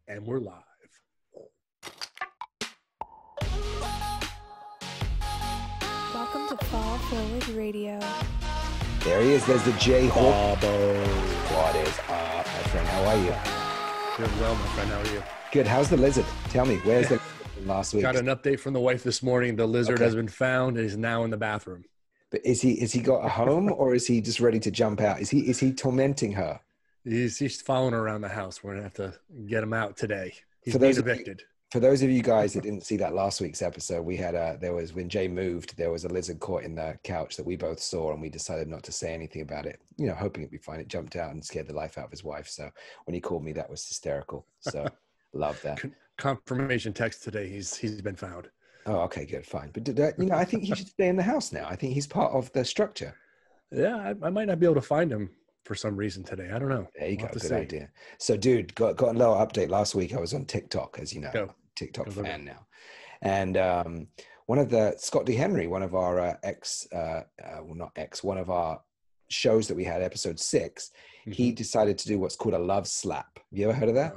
And we're live. Welcome to Fall Forward Radio. There he is. There's the J Hawk. Bobo. What is up, my friend? How are you? Doing well, my friend. How are you? Good. How's the lizard? Tell me, where's the lizard from last week? Got an update from the wife this morning. The lizard has been found and is now in the bathroom. But is he got a home, or is he just ready to jump out? Is he tormenting her? He's following her around the house. We're gonna have to get him out today. He's For being those of you- evicted. For those of you guys that didn't see that last week's episode, we had when Jay moved, there was a lizard caught in the couch that we both saw, and we decided not to say anything about it, hoping it'd be fine. It jumped out and scared the life out of his wife. So when he called me, that was hysterical. So love that. Confirmation text today. He's been found. Oh, okay, good, fine. But I think he should stay in the house now. I think he's part of the structure. Yeah, I might not be able to find him for some reason today. I don't know. There you go. Good idea. So, dude, got a little update last week. I was on TikTok, as you know. Go. TikTok fan now. And one of the Scott D. Henry, one of our one of our shows that we had, episode 6, he decided to do what's called a love slap. Have you ever heard of that?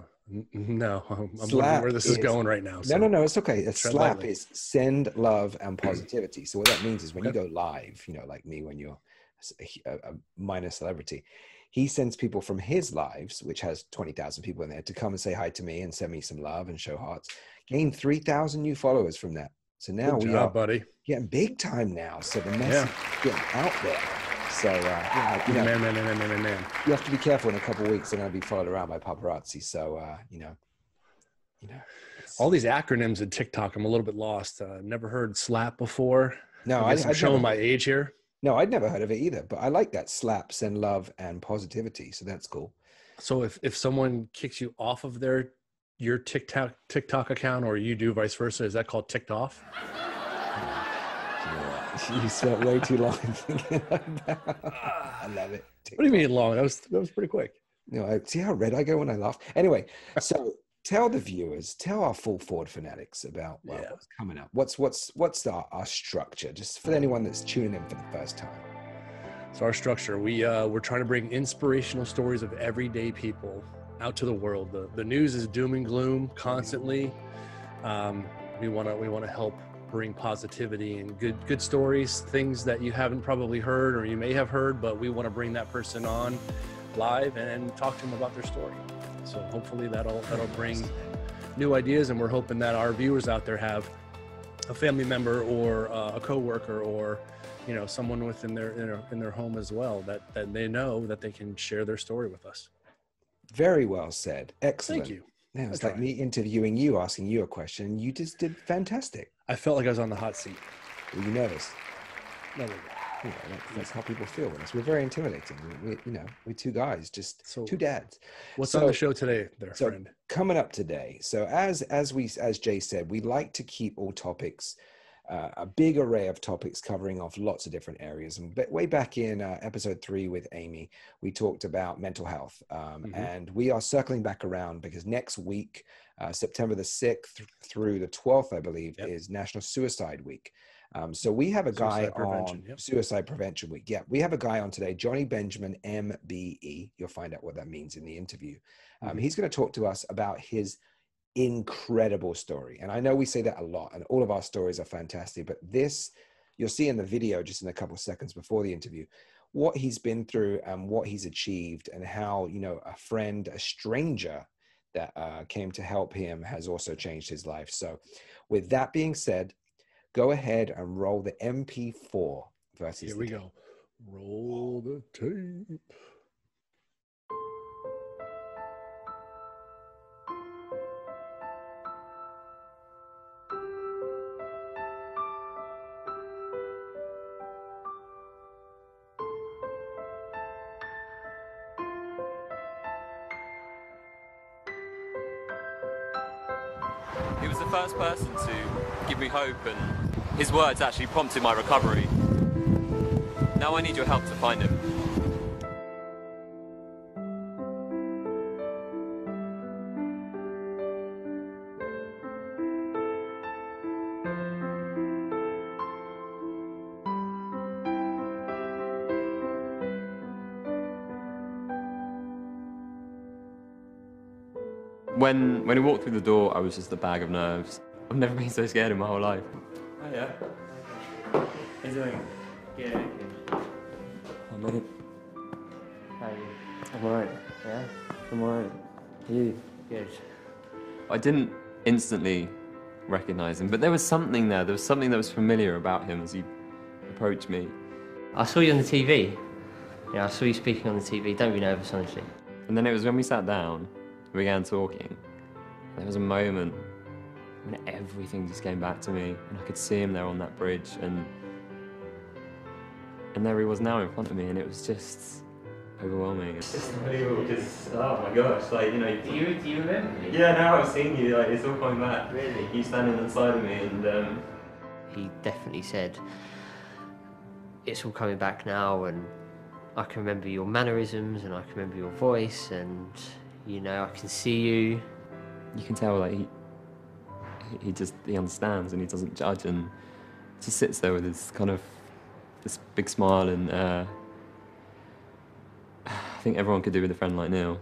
No, I'm wondering where this is going right now. So no, it's okay. A slap lightly. is send love and positivity. So what that means is when you go live, like me, when you're a minor celebrity, he sends people from his lives, which has 20,000 people in there, to come and say hi to me and send me some love and show hearts. Gained 3,000 new followers from that. So now Good job, buddy. Getting big time now. So the message is getting out there. So man. You have to be careful. In a couple of weeks, they're going to be followed around by paparazzi. So all these acronyms in TikTok, I'm a little bit lost. Never heard slap before. No, I'm showing my age here. No, I'd never heard of it either, but I like that. Slap, send love and positivity. So that's cool. So if someone kicks you off of your TikTok account, or you do vice versa, is that called ticked off? You spent way too long thinking like that. I love it. What do you mean long? That was pretty quick. See how red I go when I laugh? Anyway, so tell the viewers, tell our full forward fanatics about what's coming up. What's our structure, just for anyone that's tuning in for the first time. So our structure, we're trying to bring inspirational stories of everyday people out to the world. The news is doom and gloom constantly. We want to help bring positivity and good stories, things that you haven't probably heard or you may have heard, but we want to bring that person on live and talk to them about their story. So hopefully that'll bring new ideas, and we're hoping that our viewers out there have a family member or a coworker or someone within their home as well that they know that they can share their story with us. Very well said. Excellent. Thank you. Yeah, it's like me interviewing you, asking you a question. You just did fantastic. I felt like I was on the hot seat. Were you nervous? No. That's how people feel with us. We're very intimidating. We're two guys, two dads. What's on the show today, friend? Coming up today. So as Jay said, we like to keep all topics, a big array of topics covering off lots of different areas. And way back in episode 3 with Amy, we talked about mental health. And we are circling back around because next week, September the 6th through the 12th, I believe, is National Suicide Week. So we have a guy on Suicide Prevention Week. Yeah, we have a guy on today, Jonny Benjamin MBE. You'll find out what that means in the interview. He's going to talk to us about his incredible story. And I know we say that a lot, and all of our stories are fantastic, but this, you'll see in the video just in a couple of seconds before the interview, what he's been through and what he's achieved, and how, a friend, a stranger that came to help him has also changed his life. So with that being said, go ahead and roll the MP4 versus Here we go. Roll the tape. He was the first person to give me hope, and his words actually prompted my recovery. Now I need your help to find him. When he walked through the door, I was just a bag of nerves. I've never been so scared in my whole life. Hiya. How you doing? Good. I'm in it. How are you? I'm alright. Yeah? I'm alright. You? Good. I didn't instantly recognise him, but there was something there. There was something that was familiar about him as he approached me. I saw you on the TV. Yeah, I saw you speaking on the TV. Don't be nervous, honestly. And then it was when we sat down, we began talking. There was a moment when everything just came back to me, and I could see him there on that bridge, and there he was now in front of me, and it was just overwhelming. It's just unbelievable, because, oh my gosh, like, you know... Do you remember me? Yeah, now I've seen you, like, it's all coming back. Really? You standing on the side of me, and He definitely said, it's all coming back now, and I can remember your mannerisms, and I can remember your voice, and, you know, I can see you. you can tell, like, he understands, and he doesn't judge, and just sits there with his kind of, this big smile, and I think everyone could do with a friend like Neil.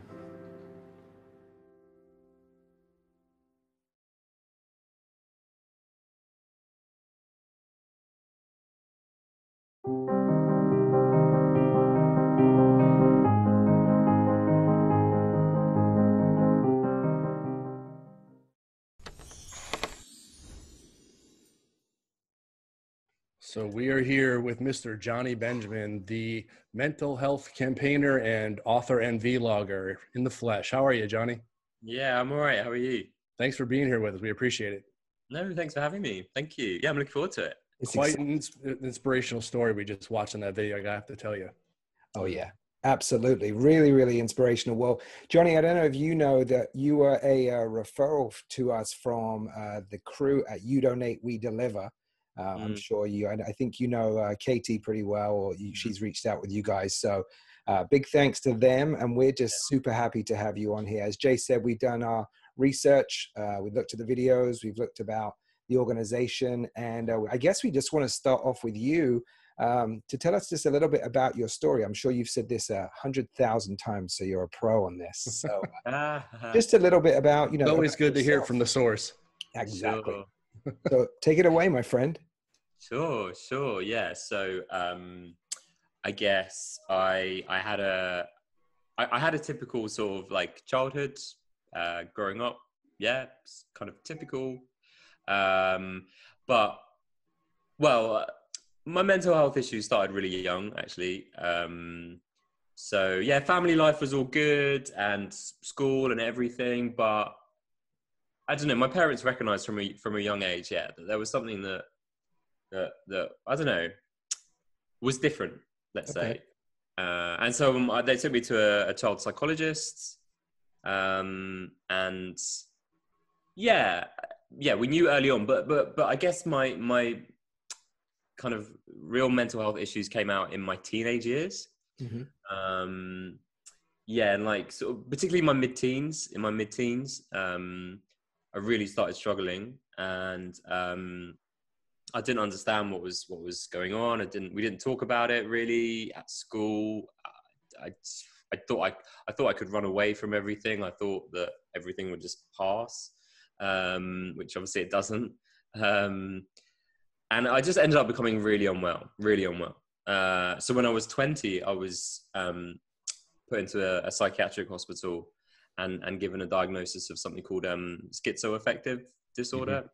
So we are here with Mr. Jonny Benjamin, the mental health campaigner and author and vlogger in the flesh. How are you, Jonny? Yeah, I'm all right. How are you? Thanks for being here with us. We appreciate it. No, thanks for having me. Thank you. Yeah, I'm looking forward to it. It's Quite an inspirational story we just watched in that video, I have to tell you. Oh, yeah, absolutely. Really, really inspirational. Well, Jonny, I don't know if you know that you were a referral to us from the crew at You Donate, We Deliver. I'm sure I think you know Katie pretty well, or she's reached out with you guys. So big thanks to them. And we're just super happy to have you on here. As Jay said, we've done our research. We've looked at the videos. We've looked about the organization. And I guess we just want to start off with you to tell us just a little bit about your story. I'm sure you've said this 100,000 times, so you're a pro on this. So just a little bit about, It's always good to hear from the source. Exactly. Sure. So take it away, my friend. Sure. Yeah. So I guess I had a typical sort of like childhood growing up. Yeah, it's kind of typical. But well, my mental health issues started really young, actually. So yeah, family life was all good and school and everything, but I don't know. My parents recognized from a young age, yeah, that there was something that I don't know was different. Let's say, and so they took me to a child psychologist, and yeah, we knew early on, but I guess my kind of real mental health issues came out in my teenage years. Yeah, and like sort of particularly in my mid-teens, I really started struggling, and I didn't understand what was going on. We didn't talk about it really at school. I thought I could run away from everything. I thought that everything would just pass, which obviously it doesn't. And I just ended up becoming really unwell. So when I was 20, I was put into a psychiatric hospital and given a diagnosis of something called schizoaffective disorder,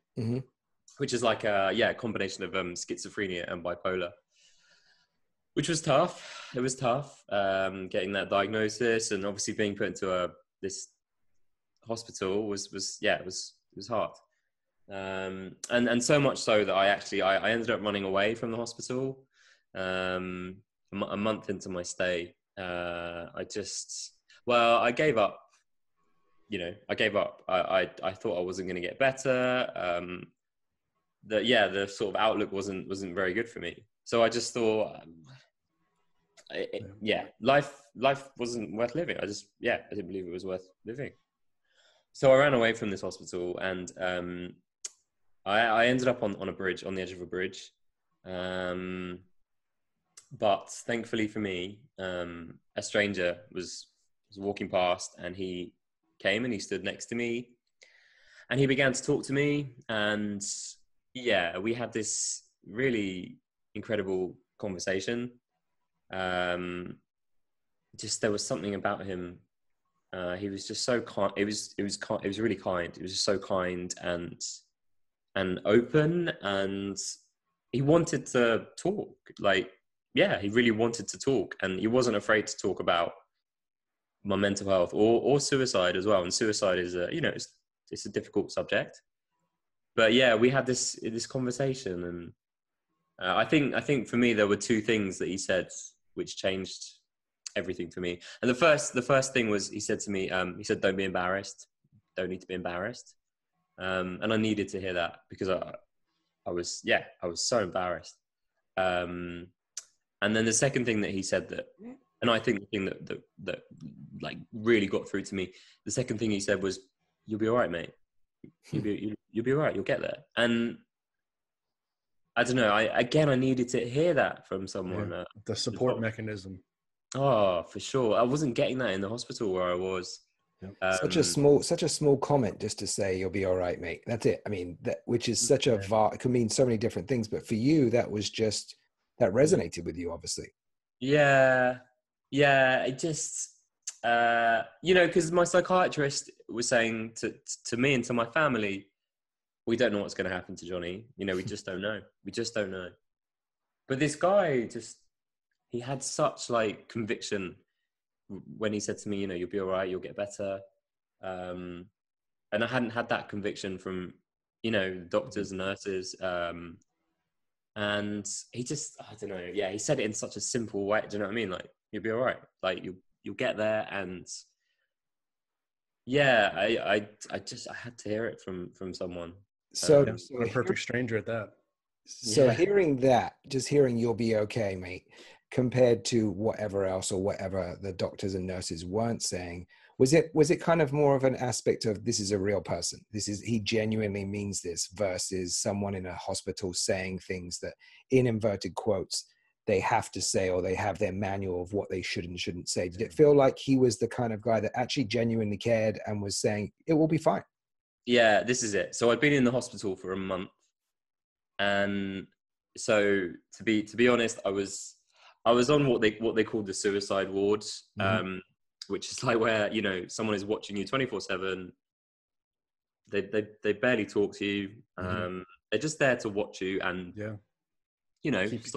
which is like a combination of schizophrenia and bipolar, which was tough. It was tough getting that diagnosis, and obviously being put into this hospital was hard. And so much so that I ended up running away from the hospital. A month into my stay, I gave up. I gave up. I thought I wasn't going to get better. The sort of outlook wasn't very good for me. So I just thought, life wasn't worth living. I didn't believe it was worth living. So I ran away from this hospital, and I ended up on a bridge, on the edge of a bridge. But thankfully for me, a stranger was walking past, and he came and he stood next to me and he began to talk to me. And yeah, we had this really incredible conversation. Just there was something about him. He was just so kind. It was really kind. It was just so kind and open, and he wanted to talk. Like, yeah, he really wanted to talk, and he wasn't afraid to talk about my mental health or suicide as well. And suicide is it's a difficult subject. But yeah, we had this conversation, and I think for me there were two things that he said which changed everything for me. And the first thing was, he said to me, he said, "Don't be embarrassed. Don't need to be embarrassed." And I needed to hear that, because I was so embarrassed. And then the second thing that he said that, and I think the thing that like really got through to me, the second thing he said was, "You'll be all right, mate. You'll be all right. You'll get there." And I don't know. I needed to hear that from someone. Yeah, the support mechanism. Oh, for sure. I wasn't getting that in the hospital where I was. Yep. Such a small comment, just to say, "You'll be all right, mate." That's it. I mean, which is such a it could mean so many different things, but for you, that was just, that resonated with you, obviously. Yeah. It just, because my psychiatrist was saying to me and to my family, "We don't know what's going to happen to Jonny. We just don't know. We just don't know." But this guy he had such like conviction when he said to me, "You'll be all right, you'll get better." And I hadn't had that conviction from, doctors and nurses. And he just, I don't know. Yeah. He said it in such a simple way. Do you know what I mean? Like, "You'll be all right. Like, you'll get there." And yeah, I had to hear it from someone. So, What a perfect stranger at that. So Yeah. hearing that, just hearing "You'll be okay, mate," compared to whatever else or whatever the doctors and nurses weren't saying, was it kind of more of an aspect of, this is a real person, he genuinely means this, versus someone in a hospital saying things that, in inverted quotes, they have to say, or they have their manual of what they should and shouldn't say? Did it feel like he was the kind of guy that actually genuinely cared and was saying, "It will be fine"? Yeah, this is it. So I'd been in the hospital for a month. And so to be honest, I was on what they called the suicide ward, which is like where, someone is watching you 24/7. They barely talk to you. They're just there to watch you and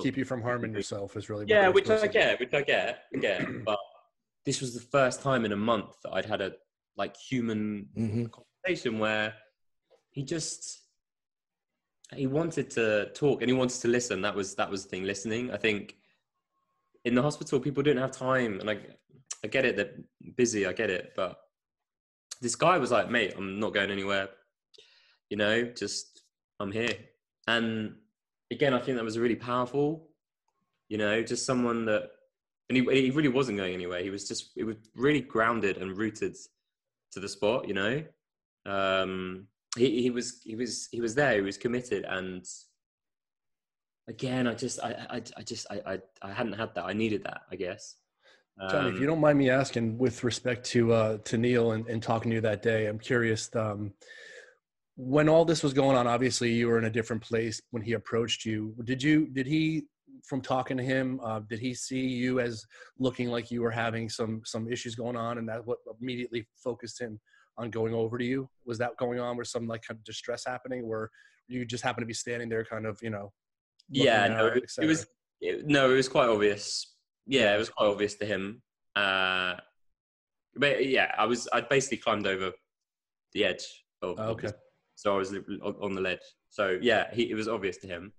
keep you from harming yourself is really what yeah, they're which supposed I to do. get. But this was the first time in a month that I'd had a like human conversation where he wanted to talk and he wanted to listen. That was the thing, listening. I think in the hospital, people didn't have time, and I get it, they're busy, I get it. But this guy was like, "Mate, I'm not going anywhere. Just, I'm here." And again, I think that was really powerful, just someone that, and he really wasn't going anywhere. It was really grounded and rooted to the spot, He was there. He was committed, and again, I hadn't had that. I needed that, I guess. Jonny, if you don't mind me asking, with respect to Neil and talking to you that day, I'm curious. When all this was going on, obviously you were in a different place when he approached you. Did he, from talking to him, did he see you as looking like you were having some issues going on, and that what immediately focused him on going over to you? Was that going on? Was some like kind of distress happening, or you just happened to be standing there kind of, yeah, no, it was quite obvious. Yeah, it was quite obvious to him. But yeah, I'd basically climbed over the edge of okay. So I was on the ledge. So yeah, it was obvious to him.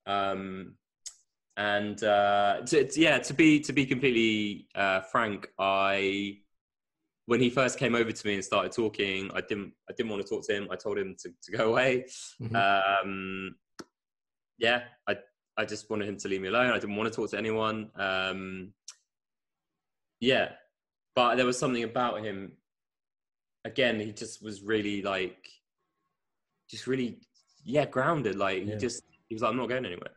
To be completely frank, when he first came over to me and started talking, I didn't want to talk to him. I told him to go away. I just wanted him to leave me alone. I didn't want to talk to anyone. But there was something about him. Again, he just was really like, grounded. Like he was like, "I'm not going anywhere."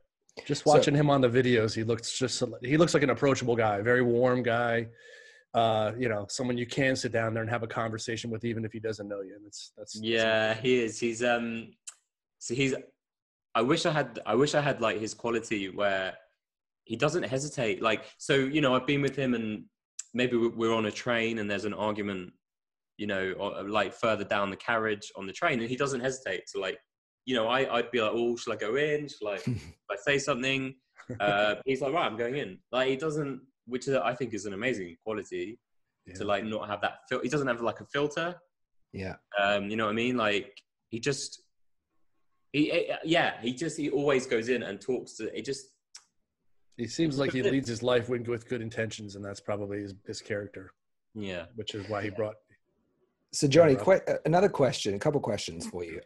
Just watching him on the videos, he looks like an approachable guy, very warm guy. you know, someone you can sit down there and have a conversation with, even if he doesn't know you. And that's Yeah, he is. So he's, I wish I had like his quality where he doesn't hesitate. Like, so, you know, I've been with him and maybe we're on a train and there's an argument, you know, or like further down the carriage on the train, and he doesn't hesitate to, like, you know, I'd be like, oh, shall I go in? Shall I say something? He's like, right, I'm going in. Like, he doesn't, which I think is an amazing quality, to like not have that he doesn't have like a filter. Yeah. You know what I mean? Like, he always goes in and talks to it. Just, he seems like he leads his life with good intentions, and that's probably his character. Yeah. Which is why he brought. So Jonny, another question, a couple questions for you.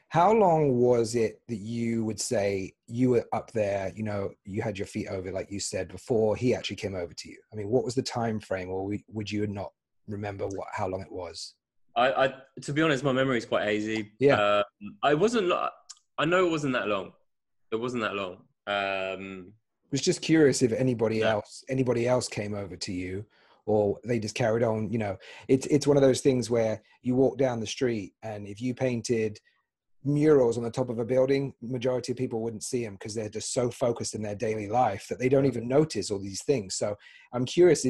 How long was it that you would say you were up there, you know, you had your feet over, like you said, before he actually came over to you? I mean, what was the time frame, or would you not remember how long it was? I to be honest, my memory is quite hazy. Yeah. I know it wasn't that long. It wasn't that long. I was just curious if anybody else came over to you, or they just carried on. You know, it's one of those things where you walk down the street, and if you painted murals on the top of a building, majority of people wouldn't see them because they're just so focused in their daily life that they don't even notice all these things. So I'm curious,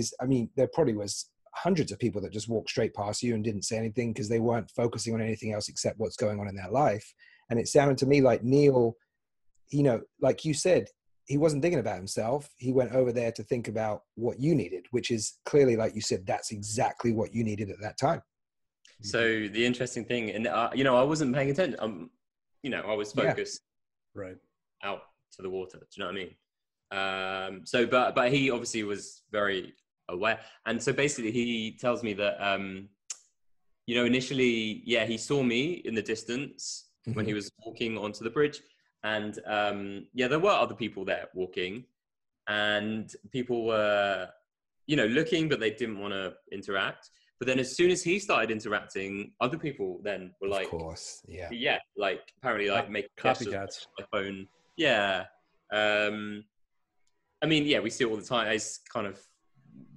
there probably was hundreds of people that just walked straight past you and didn't say anything because they weren't focusing on anything else except what's going on in their life. And it sounded to me like Neil, you know, like you said, he wasn't thinking about himself. He went over there to think about what you needed, which is clearly, like you said, that's exactly what you needed at that time. So the interesting thing, and you know, I wasn't paying attention. You know, I was focused right out to the water. Do you know what I mean? So, but he obviously was very aware, and so basically, he tells me that, you know, initially, he saw me in the distance when he was walking onto the bridge. And there were other people there walking, and people were, you know, looking, but they didn't want to interact. But then as soon as he started interacting, other people then were like, of course, like apparently like making copycats. My phone. Yeah. I mean, we see it all the time. It's kind of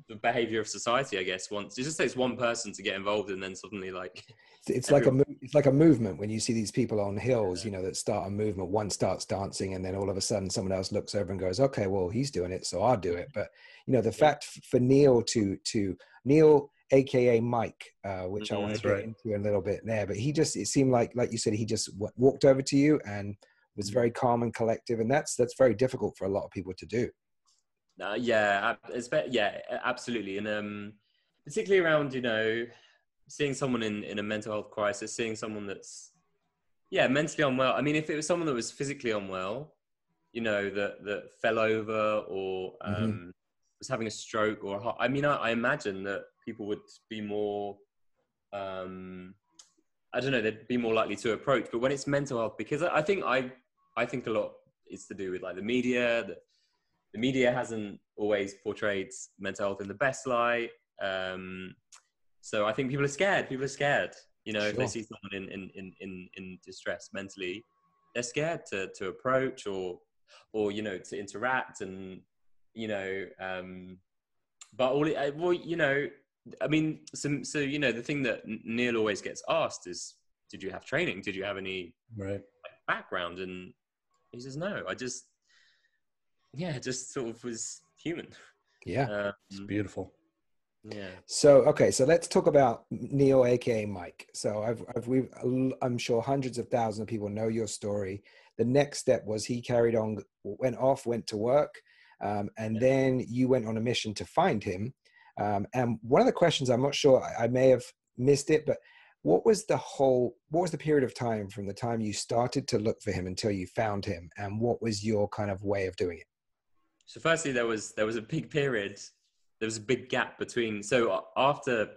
the behavior of society, I guess. It just takes one person to get involved, and then suddenly, like, it's like a movement when you see these people on hills, you know, that start a movement. One starts dancing, and then all of a sudden someone else looks over and goes, okay, well, he's doing it, so I'll do it. But you know, the fact for Neil to Neil, aka Mike, which I want to get into a little bit there, but it seemed like you said, he just walked over to you and was very calm and collective, and that's very difficult for a lot of people to do. Absolutely. And particularly around, you know, seeing someone in a mental health crisis, seeing someone that's mentally unwell. I mean, if it was someone that was physically unwell, you know, that fell over or was having a stroke or I imagine that people would be more I don't know, they'd be more likely to approach. But when it's mental health, because I think a lot is to do with like the media. The media hasn't always portrayed mental health in the best light. So I think people are scared. You know, if they see someone in distress mentally, they're scared to approach or, you know, to interact. And, you know, but you know, I mean, so, you know, the thing that Neil always gets asked is, did you have training? Did you have any background? And he says, no, I just sort of was human. Yeah. It's beautiful. Yeah. So let's talk about Neil, aka Mike. So I'm sure hundreds of thousands of people know your story. The next step was he carried on, went to work, and then you went on a mission to find him. And one of the questions, I'm not sure, I may have missed it, but what was the period of time from the time you started to look for him until you found him, and what was your kind of way of doing it? So firstly, there was a big period. There was a big gap between. So after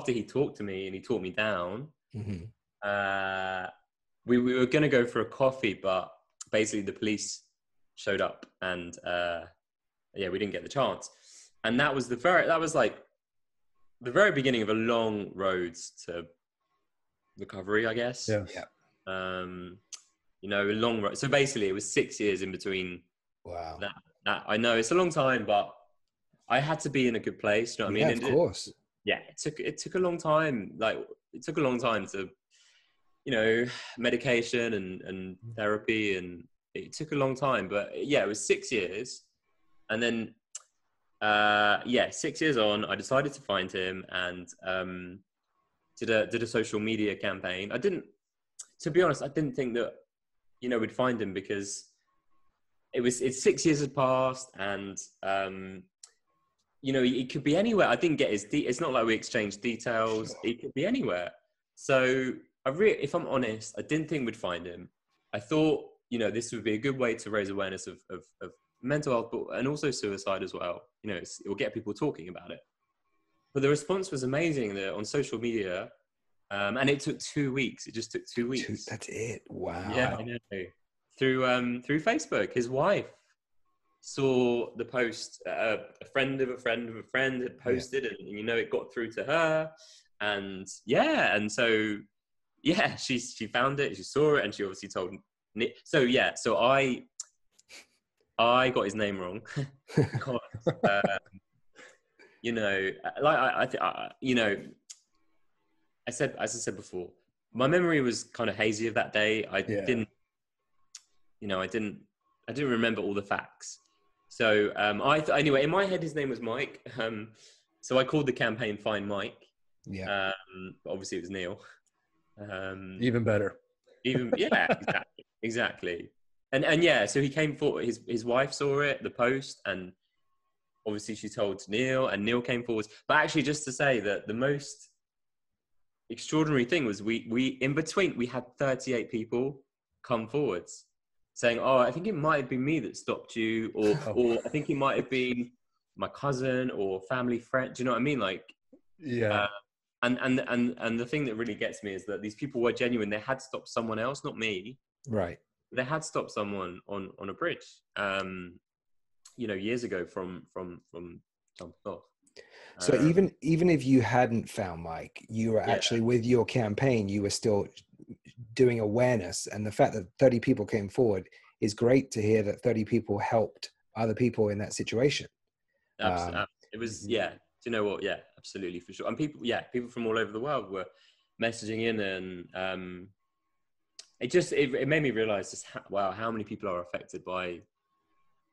he talked to me and he talked me down, we were going to go for a coffee, but basically the police showed up, and we didn't get the chance. And that was like the very beginning of a long road to recovery, I guess. Yeah. You know, a long road. So basically, it was 6 years in between. Wow. That I know it's a long time, but I had to be in a good place. You know what I mean? Yeah, of course. Yeah, it took a long time. Like, it took a long time to, you know, medication and therapy, and it took a long time. But yeah, it was 6 years, and then 6 years on, I decided to find him, and did a social media campaign. To be honest, I didn't think that, you know, we'd find him, because it's 6 years had passed, and you know, it could be anywhere. I didn't get it's not like we exchanged details. It could be anywhere. So if I'm honest, I didn't think we'd find him. I thought, you know, this would be a good way to raise awareness of mental health, and also suicide as well. You know, it will get people talking about it. But the response was amazing on social media, and it took 2 weeks. It just took 2 weeks. That's it. Wow. Yeah, I know. Through Facebook, his wife saw the post. A friend of a friend of a friend had posted, and you know, it got through to her, and so she found it, she saw it, and she obviously told Nick. So I got his name wrong. Because, you know, like you know, as I said before, my memory was kind of hazy of that day. I didn't remember all the facts. So anyway, in my head, his name was Mike. So I called the campaign "Find Mike." Yeah. But obviously, it was Neil. Even better. Exactly. And so he came forward. His wife saw it, the post, and obviously she told Neil, and Neil came forward. But actually, just to say that the most extraordinary thing was we in between, we had 38 people come forwards saying, "Oh, I think it might have been me that stopped you," or I think it might have been my cousin or family friend. Do you know what I mean? Like, yeah. And the thing that really gets me is that these people were genuine. They had stopped someone else, not me. Right. They had stopped someone on a bridge, you know, years ago from jumping off. So even if you hadn't found Mike, you were actually, with your campaign, you were still doing awareness, and the fact that 30 people came forward is great to hear that 30 people helped other people in that situation. It was, do you know what? Yeah, absolutely, for sure. And people from all over the world were messaging in, and it made me realize just how many people are affected by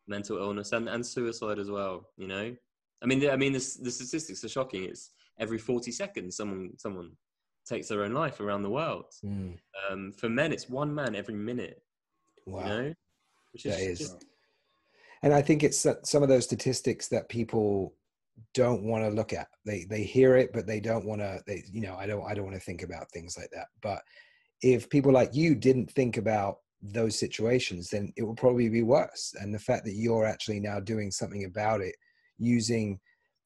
mental illness and suicide as well. You know, I mean the statistics are shocking. It's every 40 seconds someone takes their own life around the world. For men, it's one man every minute. Wow. You know, which is and I think it's some of those statistics that people don't want to look at. They hear it, but they don't want to. I don't want to think about things like that. But if people like you didn't think about those situations, then it will probably be worse. And the fact that you're actually now doing something about it, using,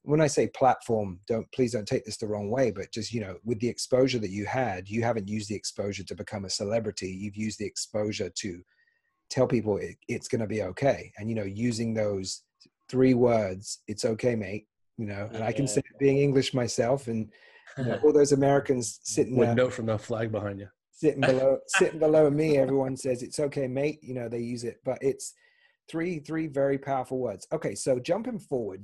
when I say platform, please don't take this the wrong way, but just, you know, with the exposure that you had, you haven't used the exposure to become a celebrity. You've used the exposure to tell people it's going to be okay. And, you know, using those 3 words, "It's okay, mate," you know, and I can say it being English myself, and you know, all those Americans sitting with note from the flag behind you. Sitting below me, everyone says "it's okay, mate." You know, they use it, but it's three very powerful words. Okay, so jumping forward,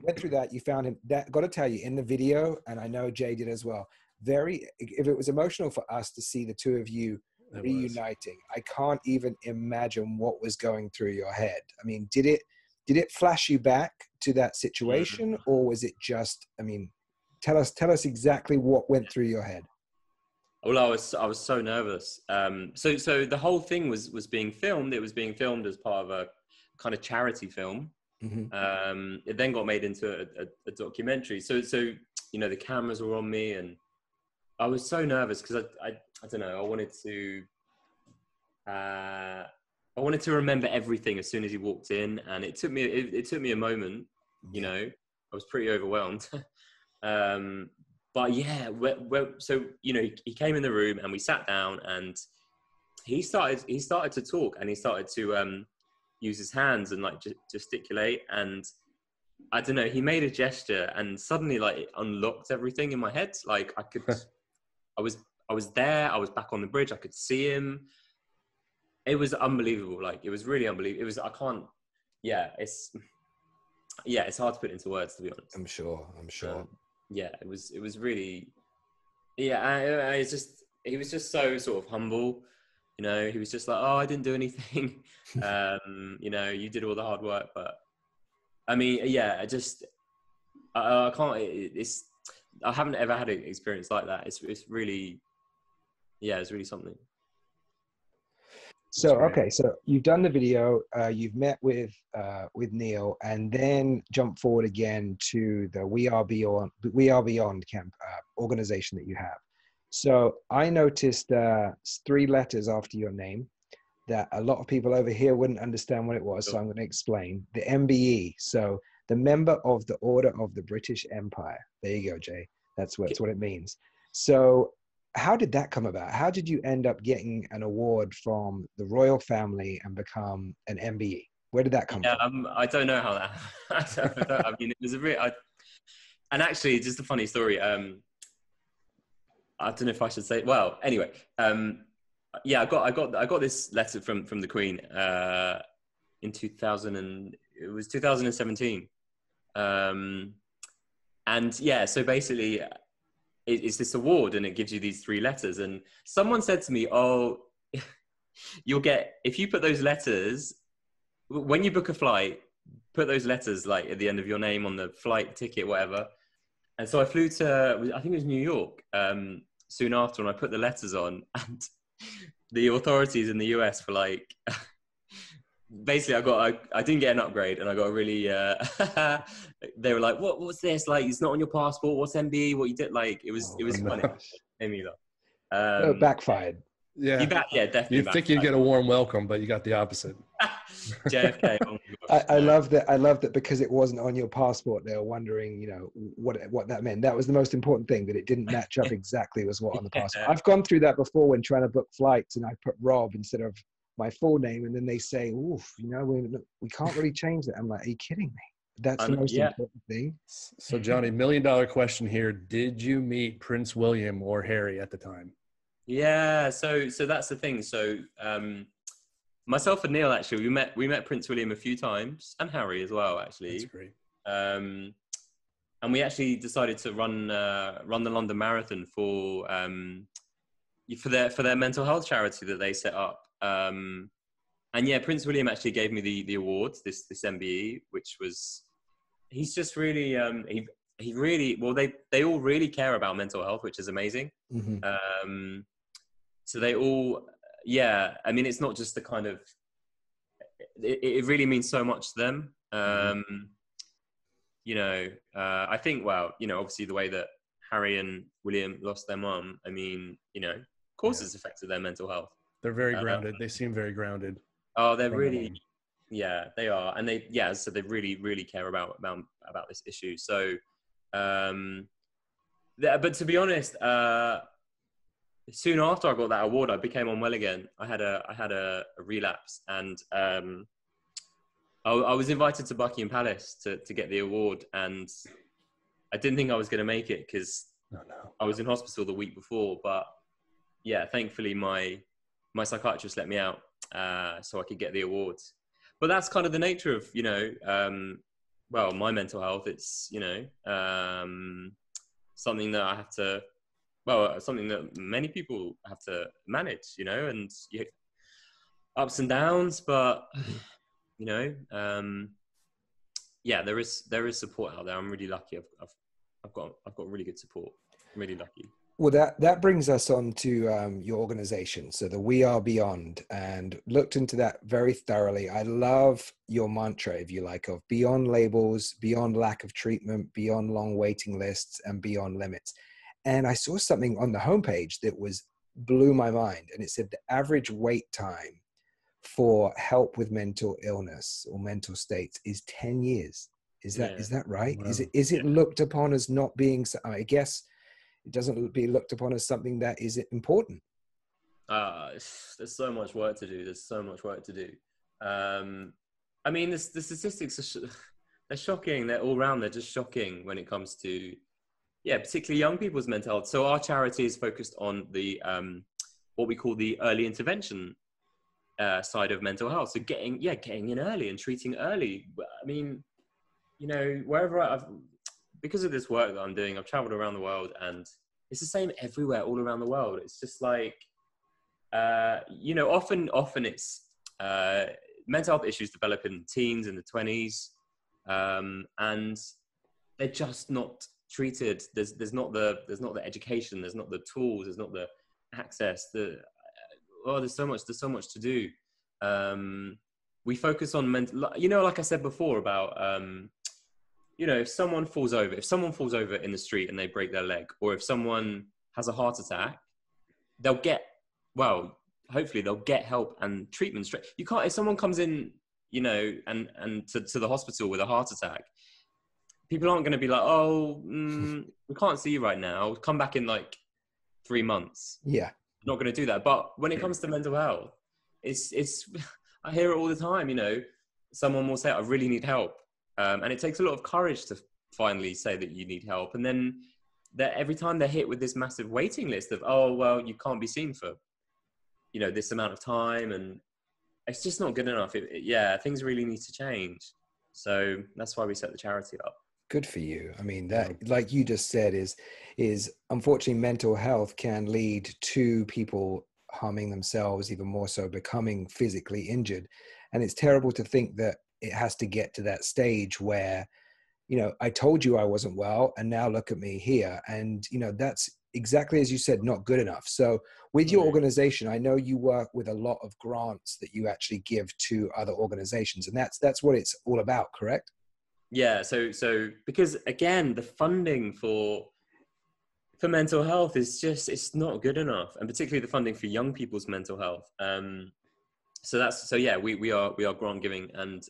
went through that. You found him. That, got to tell you, in the video, and I know Jay did as well. If it was emotional for us to see the two of you reuniting, I can't even imagine what was going through your head. I mean, did it flash you back to that situation, or was it just? I mean, tell us exactly what went through your head. Well, I was so nervous. So the whole thing was being filmed. It was being filmed as part of a kind of charity film. It then got made into a documentary. So you know, the cameras were on me, and I was so nervous because I don't know. I wanted to remember everything as soon as he walked in, and it took me a moment. You know, I was pretty overwhelmed. But yeah, so, you know, he came in the room and we sat down, and he started to talk, and he started to use his hands and like gesticulate, and I don't know, he made a gesture, and suddenly like it unlocked everything in my head. Like I was there, I was back on the bridge, I could see him. It was unbelievable. Like, it was really unbelievable. yeah, it's hard to put into words, to be honest. I'm sure. Yeah, it was really, yeah, it's just, he was just so sort of humble, you know. He was just like, oh, I didn't do anything. You know, you did all the hard work. But I mean, yeah, I can't, I haven't ever had an experience like that. It's really, yeah, it's really something. So, okay, so you've done the video, you've met with Neil, and then jump forward again to the We Are Beyond camp organization that you have. So I noticed 3 letters after your name that a lot of people over here wouldn't understand what it was. So I'm going to explain the MBE. So the Member of the Order of the British Empire. There you go, Jay. That's what it means. So how did that come about? How did you end up getting an award from the royal family and become an MBE? Where did that come from? I don't know how that. I mean, it was a real. And actually, just a funny story. I don't know if I should say. Well, anyway, yeah, I got this letter from the Queen in 2017, and yeah, so basically, it's this award, and it gives you these 3 letters. And someone said to me, "Oh, you'll get, if you put those letters when you book a flight, put those letters like at the end of your name on the flight ticket, whatever." And so I flew to, I think it was New York, soon after, and I put the letters on, and the authorities in the US were like, basically I didn't get an upgrade, and I got a really, they were like, what's this? Like, it's not on your passport. What's MBE? What you did? Like, it was funny. Amy, Backfired. Yeah. Yeah, definitely. You think you'd get a warm welcome, but you got the opposite. JFK. Oh my gosh. I love that because it wasn't on your passport, they were wondering, you know, what that meant. That was the most important thing, that it didn't match up exactly with what on the passport. I've gone through that before when trying to book flights, and I put Rob instead of my full name, and then they say, "Oof, you know, we can't really change that." I'm like, "Are you kidding me?" That's the most important thing. So, Johnny, $1 million question here: did you meet Prince William or Harry at the time? Yeah, so that's the thing. So myself and Neil, actually, we met Prince William a few times, and Harry as well, actually. That's great. And we actually decided to run the London Marathon for their mental health charity that they set up. And yeah, Prince William actually gave me the award, this MBE, which was, he's just really he really, well, they all really care about mental health, which is amazing. Mm-hmm. So they all, yeah, I mean, it's not just the kind of, it really means so much to them. You know, I think, well, you know, obviously the way that Harry and William lost their mum, I mean, you know, of course it's affected their mental health. They're very grounded. They seem very grounded. Oh, they're really, yeah, they are. And they, yeah, so they really, really care about this issue. So, but to be honest, soon after I got that award, I became unwell again. I had a relapse, and I was invited to Buckingham Palace to get the award, and I didn't think I was going to make it because I was in hospital the week before. But yeah, thankfully my psychiatrist let me out so I could get the awards. But that's kind of the nature of, you know, well, my mental health. It's, you know, something that I have to, well, something that many people have to manage, you know, and ups and downs, but you know, yeah, there is support out there. I'm really lucky. I've got really good support. I'm really lucky. Well, that brings us on to your organization. So the We Are Beyond, and looked into that very thoroughly. I love your mantra, if you like, of beyond labels, beyond lack of treatment, beyond long waiting lists, and beyond limits. And I saw something on the homepage that blew my mind. And it said the average wait time for help with mental illness or mental states is 10 years. Is that right? Wow. Is it looked upon as not being, I guess it doesn't be looked upon as something that is important? There's so much work to do. I mean, the statistics they're shocking. They're all around. They're just shocking when it comes to, yeah, particularly young people's mental health. So our charity is focused on the what we call the early intervention side of mental health. So getting in early and treating early. I mean, you know, because of this work that I'm doing, I've traveled around the world, and it's the same everywhere, all around the world. It's just like, you know, often it's mental health issues develop in teens, in the 20s, and they're just not treated. There's not the education, there's not the tools, there's not the access. There's so much to do. We focus on mental, you know, like I said before about, you know, if someone falls over in the street and they break their leg, or if someone has a heart attack, they'll get, well, hopefully they'll get help and treatment straight. You can't, if someone comes in, you know, and to the hospital with a heart attack, people aren't going to be like, oh, we can't see you right now, come back in like 3 months. Yeah. Not going to do that. But when it comes to mental health, it's I hear it all the time, you know, someone will say, I really need help. And it takes a lot of courage to finally say that you need help. And then every time they're hit with this massive waiting list of, oh, well, you can't be seen for, you know, this amount of time. And it's just not good enough. Yeah, things really need to change. So that's why we set the charity up. Good for you. I mean, that, like you just said, is unfortunately mental health can lead to people harming themselves, even more so becoming physically injured. And it's terrible to think that it has to get to that stage where, you know, I told you I wasn't well, and now look at me here. And, you know, that's exactly as you said, not good enough. So with your organization, I know you work with a lot of grants that you actually give to other organizations, and that's what it's all about, correct? Yeah. So because again, the funding for mental health is just, it's not good enough, and particularly the funding for young people's mental health. So yeah, we are grant giving, and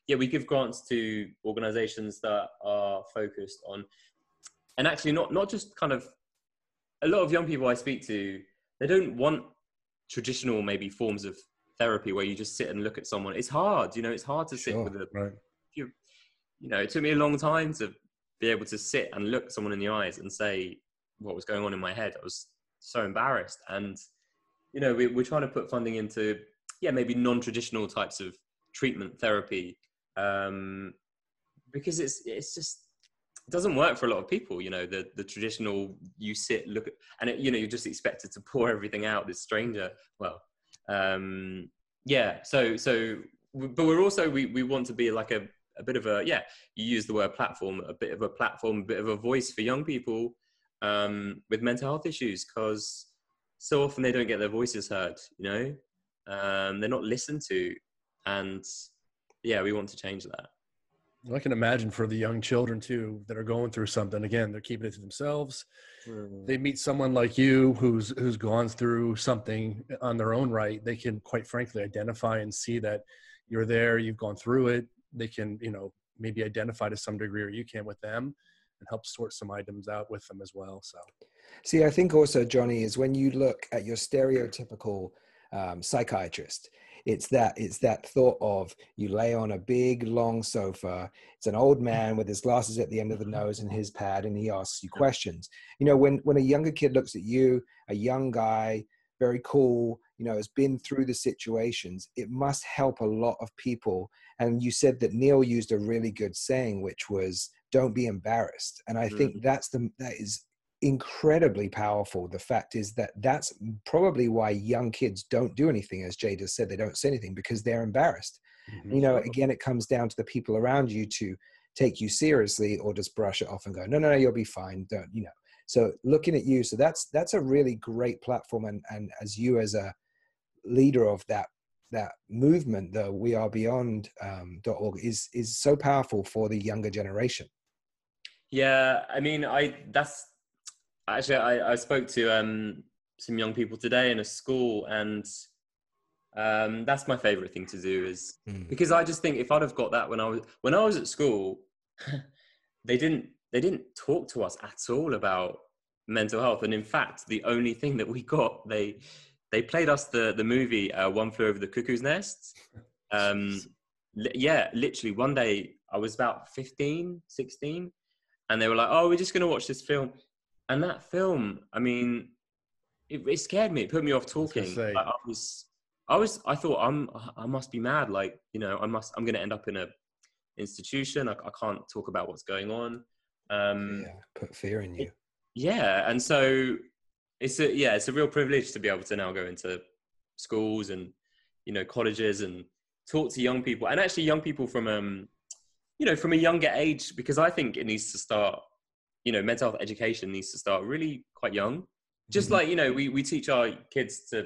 yeah, we give grants to organizations that are focused on, and actually not just kind of, a lot of young people I speak to, they don't want traditional maybe forms of therapy where you just sit and look at someone. It's hard, you know, it's hard to sit with a, right. you know, it took me a long time to be able to sit and look someone in the eyes and say what was going on in my head. I was so embarrassed. And, you know, we're trying to put funding into, yeah, maybe non-traditional types of treatment therapy, because it's just, it doesn't work for a lot of people. You know, the traditional, you sit, look at, and you know, you're just expected to pour everything out, this stranger. Well, yeah. So, but we're also, we want to be like a bit of a, yeah, you use the word platform, a bit of a platform, a bit of a voice for young people with mental health issues, because so often they don't get their voices heard, you know, they're not listened to. And yeah, we want to change that. I can imagine for the young children too that are going through something. Again, they're keeping it to themselves. They meet someone like you who's gone through something on their own right. They can, quite frankly, identify and see that you're there, you've gone through it. They can, you know, maybe identify to some degree, or you can with them, and help sort some items out with them as well. So, see, I think also, Jonny, is when you look at your stereotypical psychiatrist, it's that thought of, you lay on a big long sofa, it's an old man with his glasses at the end of the nose and his pad, and he asks you questions. You know, when a younger kid looks at you, a young guy, very cool, you know, has been through the situations, it must help a lot of people. And you said that Neil used a really good saying, which was, don't be embarrassed. And I think that is incredibly powerful. The fact is that that's probably why young kids don't do anything. As Jay just said, they don't say anything because they're embarrassed. You know, again, it comes down to the people around you to take you seriously, or just brush it off and go, no, you'll be fine. Don't, you know. So looking at you, so that's a really great platform. And as you, as a leader of that movement, the wearebeyond.org is so powerful for the younger generation. Yeah, I mean, I spoke to some young people today in a school, and that's my favorite thing to do, is because I just think if I'd have got that when I was at school, they didn't talk to us at all about mental health. And in fact, the only thing that we got, they played us the movie One Flew Over the Cuckoo's Nest. Yeah, literally one day I was about 15, 16, and they were like, oh, we're just going to watch this film. And that film, I mean, it scared me. It put me off talking. I thought I must be mad. Like, you know, I'm going to end up in a institution. I can't talk about what's going on. Put fear in you. Yeah. And so it's a real privilege to be able to now go into schools and, you know, colleges and talk to young people, and actually young people from, you know, from a younger age, because I think it needs to start, you know, mental health education needs to start really quite young. Just like, you know, we teach our kids to,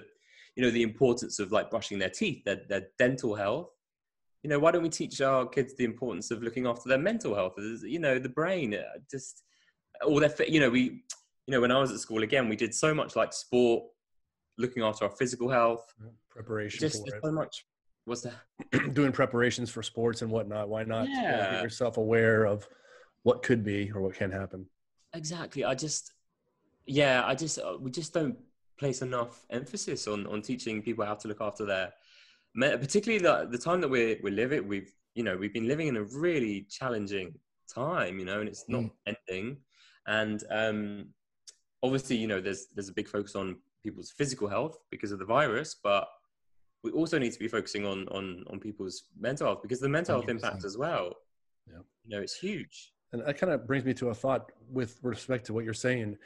you know, the importance of like brushing their teeth, their dental health. You know, why don't we teach our kids the importance of looking after their mental health? You know, the brain, just all their, you know, when I was at school, again, we did so much like sport, looking after our physical health. Preparation Just for it. so much. What's that? Doing preparations for sports and whatnot. Why not get yourself aware of what could be or what can happen? Exactly. We just don't place enough emphasis on teaching people how to look after their, particularly the time that we're living. We've been living in a really challenging time, you know, and it's not ending. And obviously, you know, there's a big focus on people's physical health because of the virus, but we also need to be focusing on people's mental health, because the mental health 100%. impact as well, Yeah. you know, it's huge. And that kind of brings me to a thought with respect to what you're saying.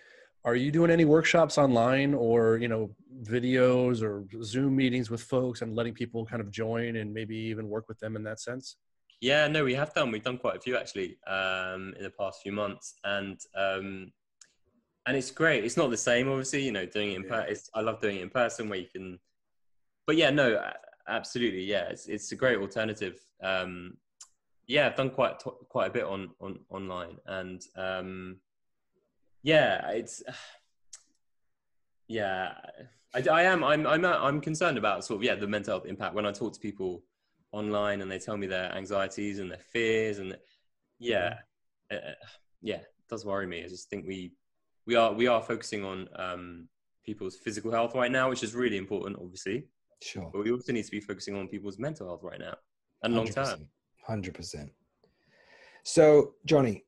Are you doing any workshops online, or, you know, videos or Zoom meetings with folks and letting people kind of join and maybe even work with them in that sense? Yeah, no, we've done quite a few actually, in the past few months. And it's great. It's not the same, obviously, you know, doing it in person. I love doing it in person where you can, but yeah, no, absolutely. Yeah. It's a great alternative. Yeah, I've done quite a bit on online, and yeah, I'm concerned about sort of, the mental health impact when I talk to people online and they tell me their anxieties and their fears, and it does worry me. I just think we are focusing on people's physical health right now, which is really important, obviously. Sure. But we also need to be focusing on people's mental health right now and long term. 100%. So, Jonny,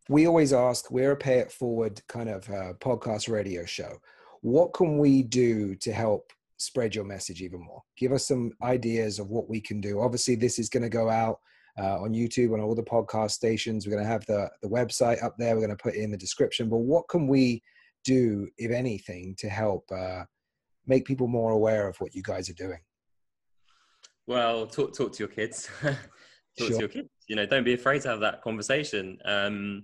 we always ask, we're a pay it forward kind of podcast radio show. What can we do to help spread your message even more? Give us some ideas of what we can do. Obviously, this is going to go out on YouTube, on all the podcast stations. We're going to have the website up there. We're going to put it in the description. But what can we do, if anything, to help make people more aware of what you guys are doing? Well, talk to your kids. To your kids. You know, don't be afraid to have that conversation. And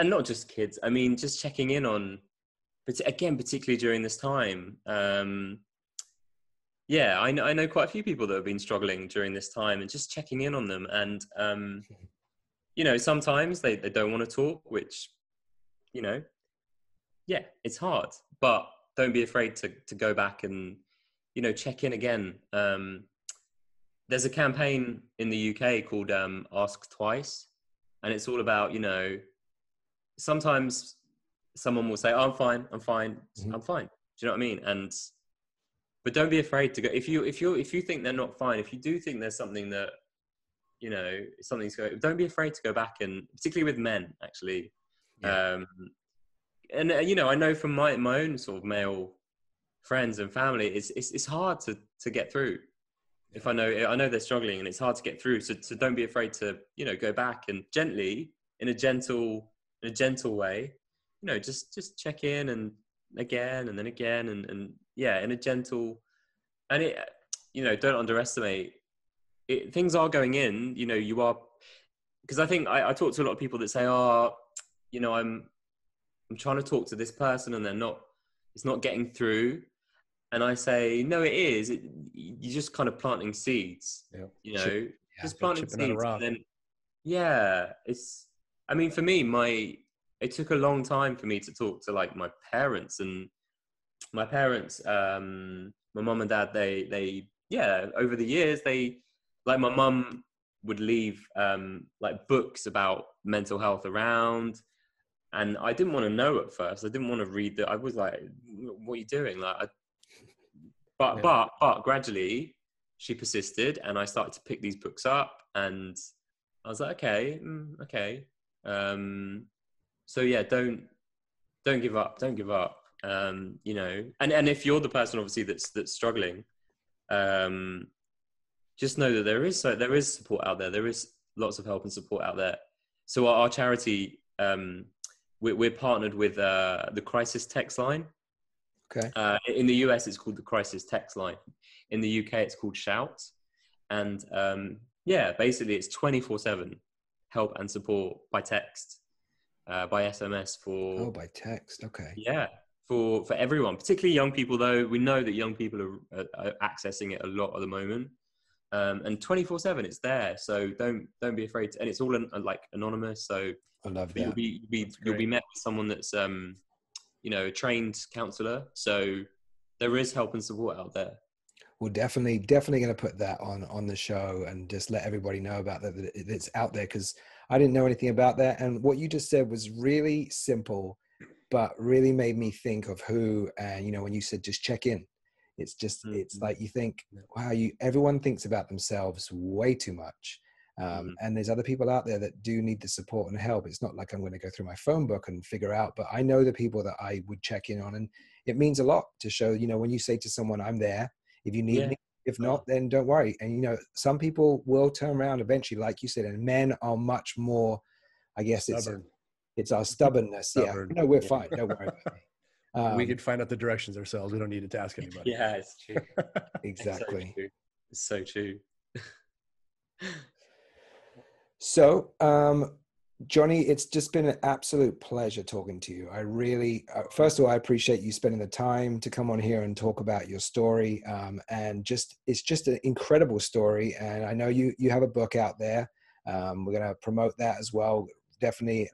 not just kids. I mean, just checking in on, but again, particularly during this time. I know quite a few people that have been struggling during this time, and just checking in on them. And you know, sometimes they don't want to talk, which, you know, it's hard. But don't be afraid to go back and, you know, check in again. There's a campaign in the UK called Ask Twice, and it's all about, you know, sometimes someone will say, oh, I'm fine. I'm fine. Do you know what I mean? But don't be afraid to go. If you think they're not fine, if you do think there's something that, you know, something's going, don't be afraid to go back, and particularly with men, actually. And you know, I know from my own sort of male friends and family, it's hard to get through. If I know they're struggling, and it's hard to get through. So don't be afraid to, you know, go back and gently, in a gentle way, you know, just check in, and again, and then again, and in a gentle, and it, you know, don't underestimate it. Things are going in, you know, you are, because I think I talk to a lot of people that say, oh, you know, I'm trying to talk to this person and it's not getting through. And I say, no, it is. You're just kind of planting seeds, you know, just planting seeds. And then, I mean, for me, it took a long time for me to talk to like my parents, my mum and dad, they over the years, like my mum would leave like books about mental health around, and I didn't want to know at first. I didn't want to read that. I was like, what are you doing? Like, but gradually she persisted, and I started to pick these books up, and I was like, okay. So yeah, don't give up. Don't give up. You know, and if you're the person, obviously, that's struggling, just know that there is support out there. There is lots of help and support out there. So our charity, we're partnered with the Crisis Text Line. Okay. In the US, it's called the Crisis Text Line. In the UK, it's called Shout. And basically it's 24/7 help and support by text, by SMS By text. Okay. For everyone, particularly young people, though. We know that young people are accessing it a lot at the moment. And 24/7 it's there. So don't be afraid and it's all like anonymous. So I love that. You'll be met with someone that's, a trained counselor. So there is help and support out there. We're definitely going to put that on the show and just let everybody know about that it's out there, because I didn't know anything about that. And what you just said was really simple, but really made me think of who, and when you said just check in, it's just, it's like you think, wow, everyone thinks about themselves way too much. And there's other people out there that do need the support and help. It's not like I'm going to go through my phone book and figure out, but I know the people that I would check in on, and it means a lot to show, when you say to someone, I'm there, if you need me, if not, then don't worry. And, some people will turn around eventually, like you said, and men are much more, I guess Stubborn. it's our stubbornness. Stubborn. Yeah, no, we're fine. Don't worry about me. We could find out the directions ourselves. We don't need to ask anybody. Yeah, it's true. Exactly. It's so true. So, Jonny, it's just been an absolute pleasure talking to you. I really, first of all, I appreciate you spending the time to come on here and talk about your story. And it's just an incredible story. And I know you have a book out there. We're going to promote that as well. Definitely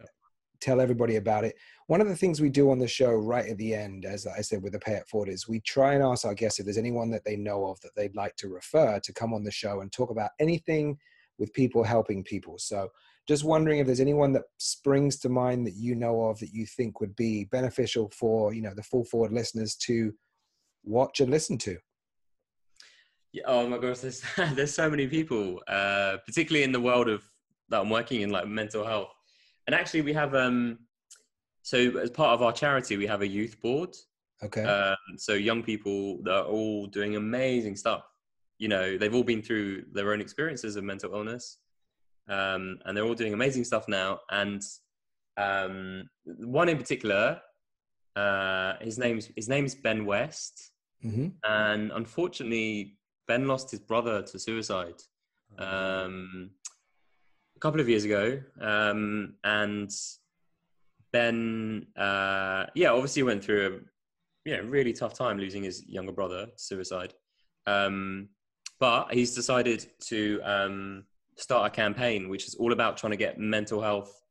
tell everybody about it. One of the things we do on the show right at the end, as I said with the Pay It Forward, is we try and ask our guests if there's anyone that they know of that they'd like to refer to come on the show and talk about anything with people helping people. So just wondering if there's anyone that springs to mind that you know of that you think would be beneficial for, the Full Forward listeners to watch and listen to. Yeah, oh my gosh, there's so many people, particularly in the world that I'm working in, like mental health. And actually we have, so as part of our charity, we have a youth board. Okay. So young people that are all doing amazing stuff. They've all been through their own experiences of mental illness. And they're all doing amazing stuff now. And one in particular, his name's Ben West. Mm-hmm. And unfortunately, Ben lost his brother to suicide a couple of years ago. And Ben, obviously went through a really tough time losing his younger brother to suicide. But he's decided to start a campaign which is all about trying to get mental health,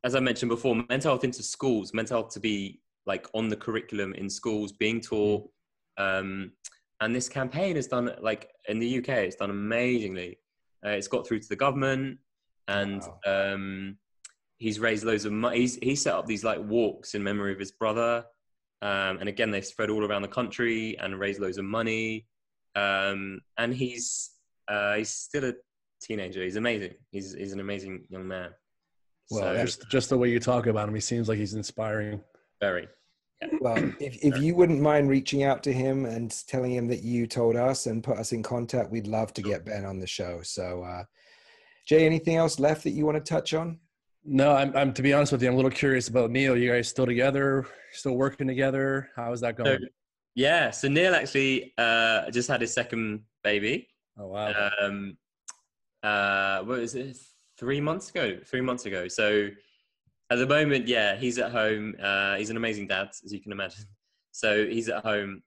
as I mentioned before, mental health into schools, mental health to be like on the curriculum in schools, being taught. And this campaign has done, like in the UK, it's done amazingly. It's got through to the government, and he's raised loads of money. He's set up these like walks in memory of his brother. And again, they've spread all around the country and raised loads of money. And he's still a teenager. He's amazing. He's an amazing young man. Well, so, just the way you talk about him, he seems like he's inspiring. very. Yeah. Well, if you wouldn't mind reaching out to him and telling him that you told us and put us in contact, we'd love to get Ben on the show. So, Jay, anything else left that you want to touch on? No, I'm to be honest with you, I'm a little curious about Neil. You guys still together? Still working together? How is that going? So Neil actually just had his second baby. Oh wow! What was it? 3 months ago. 3 months ago. So at the moment, he's at home. He's an amazing dad, as you can imagine. So he's at home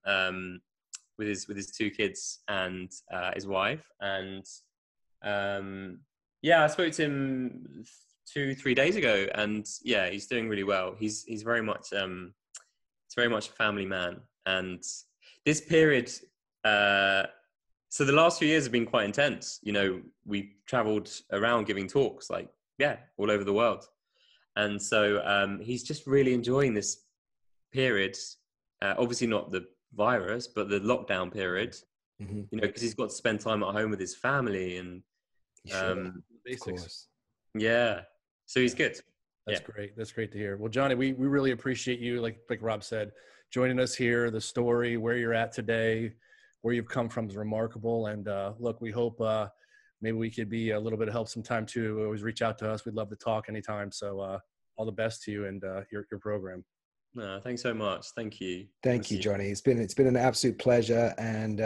with his two kids and his wife. And I spoke to him 2-3 days ago, and he's doing really well. He's very much it's very much a family man. And this period, so the last few years have been quite intense. We traveled around giving talks, all over the world. And so he's just really enjoying this period. Obviously not the virus, but the lockdown period, because he's got to spend time at home with his family and basics. Yeah. So he's good. That's great. That's great to hear. Well, Jonny, we really appreciate you, like Rob said, joining us here. The story, where you're at today, where you've come from is remarkable. And look, we hope maybe we could be a little bit of help sometime too. Always reach out to us. We'd love to talk anytime. So all the best to you and your program. No, thanks so much. Thank you. Thank you, Jonny. It's been an absolute pleasure, and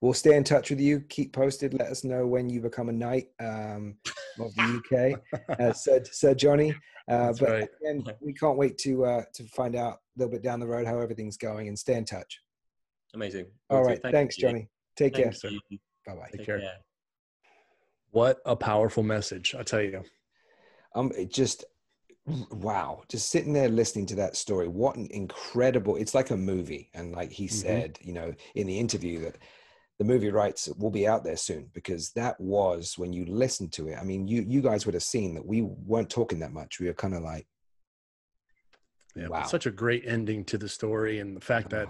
we'll stay in touch with you. Keep posted. Let us know when you become a knight of the UK, Sir Jonny. But right. Again, we can't wait to find out a little bit down the road how everything's going, and stay in touch. Amazing. All right. Thanks, Jonny. Take care, sir. Bye-bye. Take care. What a powerful message, I tell you. Wow, just sitting there listening to that story, what an incredible, it's like a movie. And like he said, you know, in the interview, that the movie rights will be out there soon, because that was, when you listen to it, I mean, you guys would have seen that we weren't talking that much. We were kind of like, wow. Such a great ending to the story, and the fact that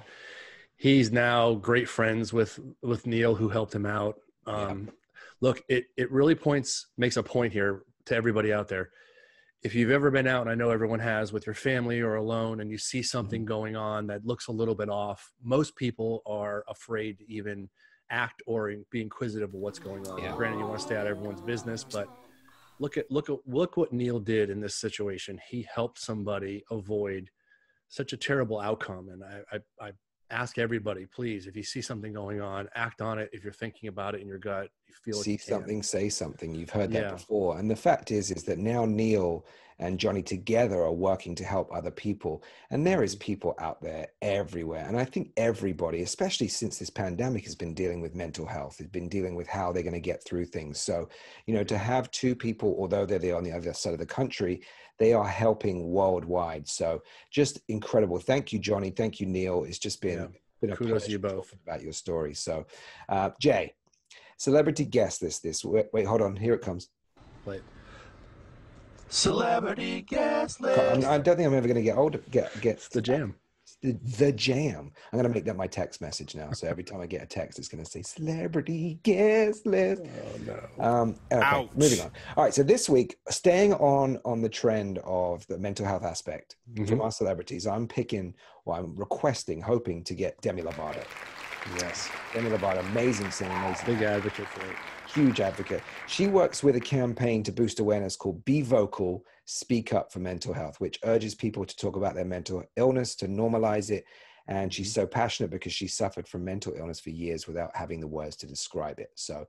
he's now great friends with Neil, who helped him out. Look, it really makes a point here to everybody out there. If you've ever been out, and I know everyone has, with your family or alone, and you see something going on that looks a little bit off, most people are afraid to even act or be inquisitive of what's going on. Yeah. Granted, you want to stay out of everyone's business, but look what Neil did in this situation. He helped somebody avoid such a terrible outcome. And I ask everybody, please, if you see something going on, act on it. If you're thinking about it in your gut, you feel like see something, say something. You've heard that before. And the fact is that now Neil and Jonny together are working to help other people. And there is people out there everywhere. And I think everybody, especially since this pandemic, has been dealing with mental health, has been dealing with how they're going to get through things. So, you know, to have two people, although they're on the other side of the country, they are helping worldwide. So just incredible. Thank you, Jonny. Thank you, Neil. It's just been a kudos to you both about your story. So, Jay, celebrity guest this. Wait, hold on. Here it comes. Wait. Celebrity guest list. I don't think I'm ever going to get older. Get the jam. The jam. I'm going to make that my text message now. So every time I get a text, it's going to say celebrity guest list. Oh no. Okay, ouch. Moving on. All right. So this week, staying on the trend of the mental health aspect from our celebrities, I'm hoping to get Demi Lovato. Yes. Demi Lovato, amazing singer, amazing. Big advocate for it. Huge advocate. She works with a campaign to boost awareness called Be Vocal, Speak Up for Mental Health, which urges people to talk about their mental illness, to normalize it. And she's so passionate because she suffered from mental illness for years without having the words to describe it. So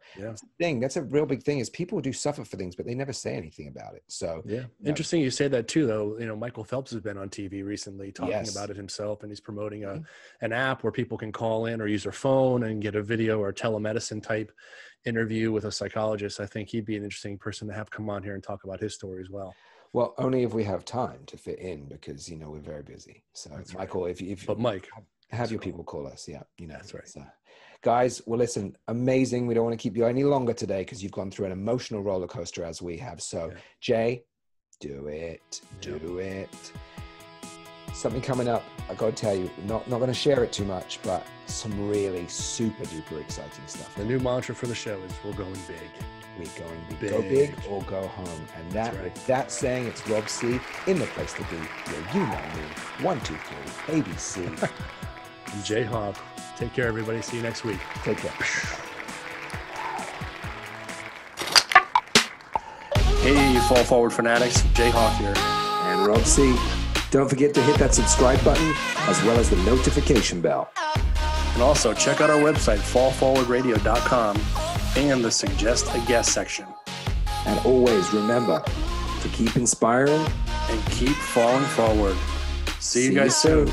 that's a real big thing, is people do suffer for things, but they never say anything about it. So interesting you say that too, though. You know, Michael Phelps has been on TV recently talking about it himself, and he's promoting an app where people can call in or use their phone and get a video or telemedicine type interview with a psychologist. I think he'd be an interesting person to have come on here and talk about his story as well. Well, only if we have time to fit in, because, you know, we're very busy. So that's Michael, right. if Mike, have your people call us. Yeah. You know, that's right. So, guys, well, listen, amazing. We don't want to keep you any longer today, because you've gone through an emotional roller coaster as we have. So Jay, do it. Something coming up. I got to tell you, not going to share it too much, but some really super duper exciting stuff. The new mantra for the show is we're going big. We're going big. Go big or go home. And that saying, it's Rob C in the place to be. Yeah, you know me. 1, 2, 3, ABC. And Jay Hawk. Take care, everybody. See you next week. Take care. Hey, Fall Forward fanatics. Jay Hawk here. And Rob C. Don't forget to hit that subscribe button, as well as the notification bell. And also check out our website, fallforwardradio.com, and the Suggest a Guest section. And always remember to keep inspiring and keep falling forward. See you guys soon.